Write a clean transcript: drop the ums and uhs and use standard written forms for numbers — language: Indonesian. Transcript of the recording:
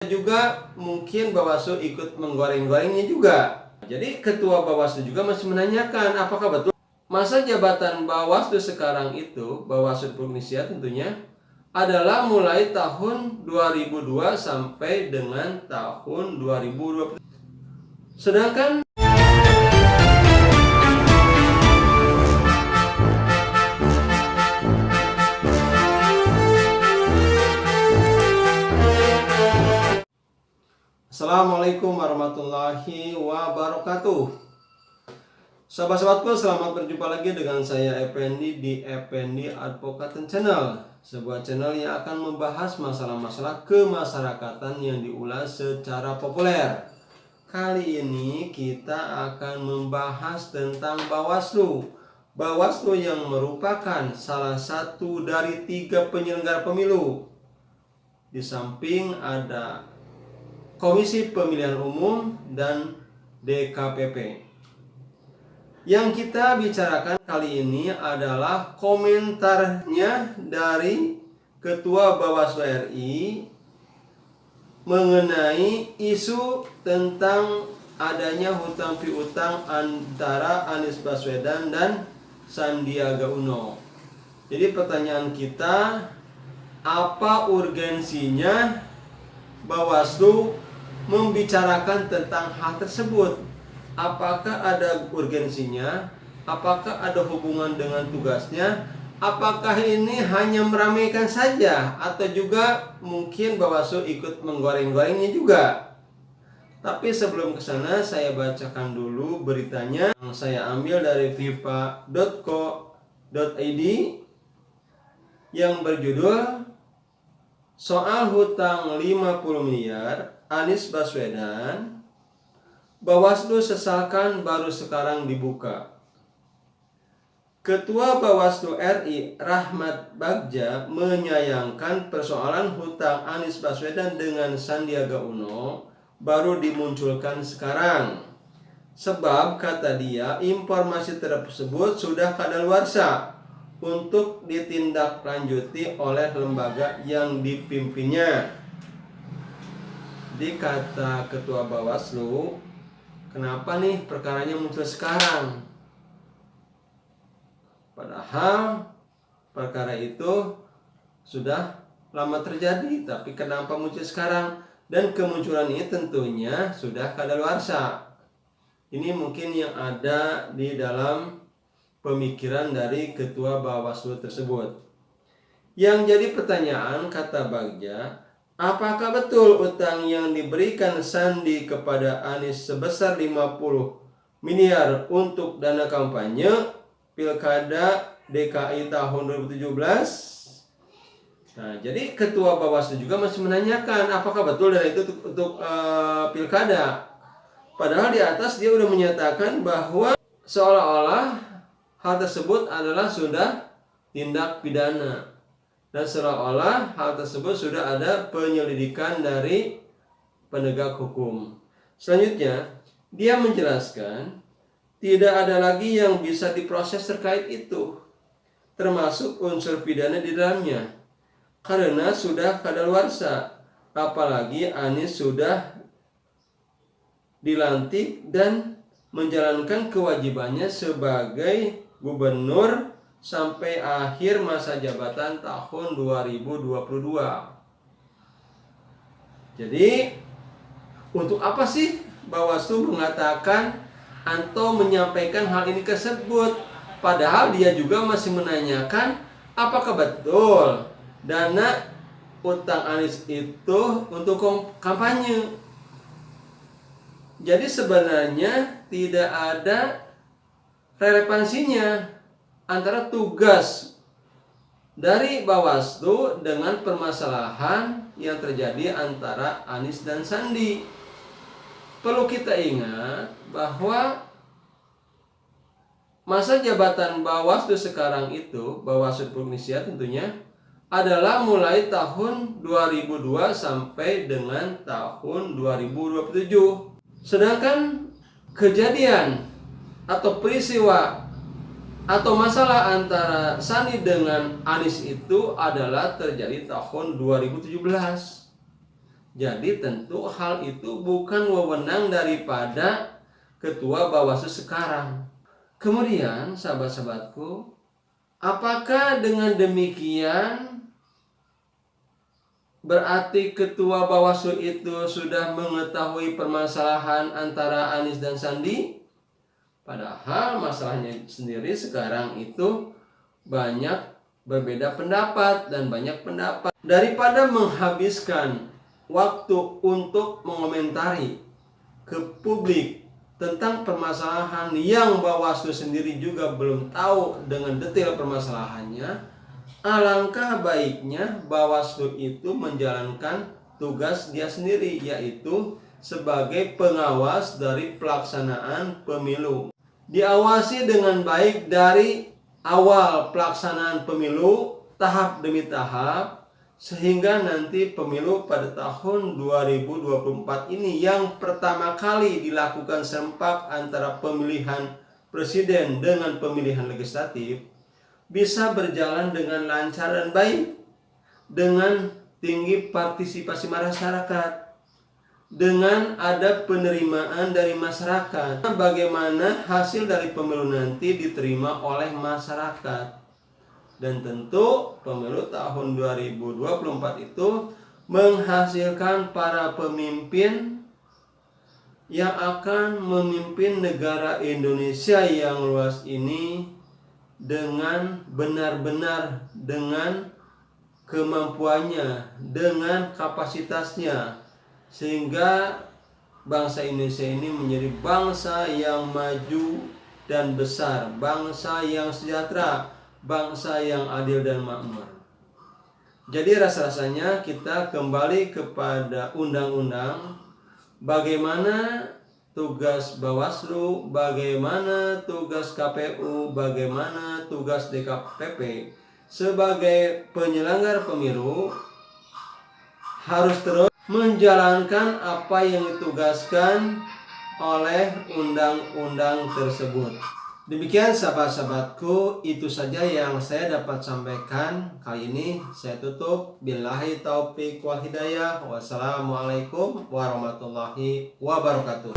juga mungkin Bawaslu ikut menggoreng-gorengnya juga. Jadi Ketua Bawaslu juga masih menanyakan apakah betul masa jabatan Bawaslu sekarang itu, Bawaslu Republik Indonesia tentunya, adalah mulai tahun 2002 sampai dengan tahun 2020. Sedangkan Assalamualaikum warahmatullahi wabarakatuh. Sahabat-sahabatku, selamat berjumpa lagi dengan saya Effendi di Effendi Advocaten Channel, sebuah channel yang akan membahas masalah-masalah kemasyarakatan yang diulas secara populer. Kali ini kita akan membahas tentang Bawaslu. Bawaslu yang merupakan salah satu dari 3 penyelenggara pemilu. Di samping ada Komisi Pemilihan Umum dan DKPP. Yang kita bicarakan kali ini adalah komentarnya dari Ketua Bawaslu RI mengenai isu tentang adanya hutang piutang antara Anies Baswedan dan Sandiaga Uno. Jadi pertanyaan kita, apa urgensinya Bawaslu membicarakan tentang hal tersebut? Apakah ada urgensinya? Apakah ada hubungan dengan tugasnya? Apakah ini hanya meramaikan saja? Atau juga mungkin Bawaslu ikut menggoreng-gorengnya juga? Tapi sebelum ke sana, saya bacakan dulu beritanya yang saya ambil dari vipa.co.id yang berjudul Soal hutang 50 miliar Anies Baswedan, Bawaslu sesalkan baru sekarang dibuka. Ketua Bawaslu RI Rahmat Bagja menyayangkan persoalan hutang Anies Baswedan dengan Sandiaga Uno baru dimunculkan sekarang. Sebab kata dia, informasi tersebut sudah kadaluarsa untuk ditindaklanjuti oleh lembaga yang dipimpinnya. Di kata Ketua Bawaslu, kenapa nih perkaranya muncul sekarang? Padahal perkara itu sudah lama terjadi, tapi kenapa muncul sekarang? Dan kemunculan ini tentunya sudah kadaluarsa. Ini mungkin yang ada di dalam pemikiran dari Ketua Bawaslu tersebut. Yang jadi pertanyaan, kata Bagja, apakah betul utang yang diberikan Sandi kepada Anies sebesar 50 miliar untuk dana kampanye Pilkada DKI tahun 2017? Nah, jadi Ketua Bawaslu juga masih menanyakan apakah betul dana itu untuk Pilkada. Padahal di atas dia sudah menyatakan bahwa seolah-olah hal tersebut adalah sudah tindak pidana, dan seolah-olah hal tersebut sudah ada penyelidikan dari penegak hukum. Selanjutnya, dia menjelaskan tidak ada lagi yang bisa diproses terkait itu, termasuk unsur pidana di dalamnya, karena sudah kadaluarsa. Apalagi Anies sudah dilantik dan menjalankan kewajibannya sebagai gubernur sampai akhir masa jabatan tahun 2022. Jadi, untuk apa sih Bawaslu mengatakan atau menyampaikan hal ini tersebut? Padahal dia juga masih menanyakan apakah betul dana utang Anies itu untuk kampanye. Jadi sebenarnya tidak ada relevansinya antara tugas dari Bawaslu dengan permasalahan yang terjadi antara Anies dan Sandi. Perlu kita ingat bahwa masa jabatan Bawaslu sekarang itu, Bawaslu Republik Indonesia tentunya, adalah mulai tahun 2002 sampai dengan tahun 2027. Sedangkan kejadian atau peristiwa atau masalah antara Sandi dengan Anies itu adalah terjadi tahun 2017. Jadi tentu hal itu bukan wewenang daripada Ketua Bawaslu sekarang. Kemudian sahabat-sahabatku, apakah dengan demikian berarti Ketua Bawaslu itu sudah mengetahui permasalahan antara Anies dan Sandi? Padahal masalahnya sendiri sekarang itu banyak berbeda pendapat dan banyak pendapat. Daripada menghabiskan waktu untuk mengomentari ke publik tentang permasalahan yang Bawaslu sendiri juga belum tahu dengan detail permasalahannya, alangkah baiknya Bawaslu itu menjalankan tugas dia sendiri, yaitu sebagai pengawas dari pelaksanaan pemilu. Diawasi dengan baik dari awal pelaksanaan pemilu tahap demi tahap, sehingga nanti pemilu pada tahun 2024 ini yang pertama kali dilakukan serempak antara pemilihan presiden dengan pemilihan legislatif bisa berjalan dengan lancar dan baik, dengan tinggi partisipasi masyarakat, dengan ada penerimaan dari masyarakat. Bagaimana hasil dari pemilu nanti diterima oleh masyarakat. Dan tentu pemilu tahun 2024 itu menghasilkan para pemimpin yang akan memimpin negara Indonesia yang luas ini dengan benar-benar, dengan kemampuannya, dengan kapasitasnya, sehingga bangsa Indonesia ini menjadi bangsa yang maju dan besar, bangsa yang sejahtera, bangsa yang adil dan makmur. Jadi rasa-rasanya kita kembali kepada undang-undang, bagaimana tugas Bawaslu, bagaimana tugas KPU, bagaimana tugas DKPP sebagai penyelenggara pemilu harus terus menjalankan apa yang ditugaskan oleh undang-undang tersebut. Demikian sahabat-sahabatku, itu saja yang saya dapat sampaikan kali ini. Saya tutup. Billahi taufiq wal hidayah. Wassalamualaikum warahmatullahi wabarakatuh.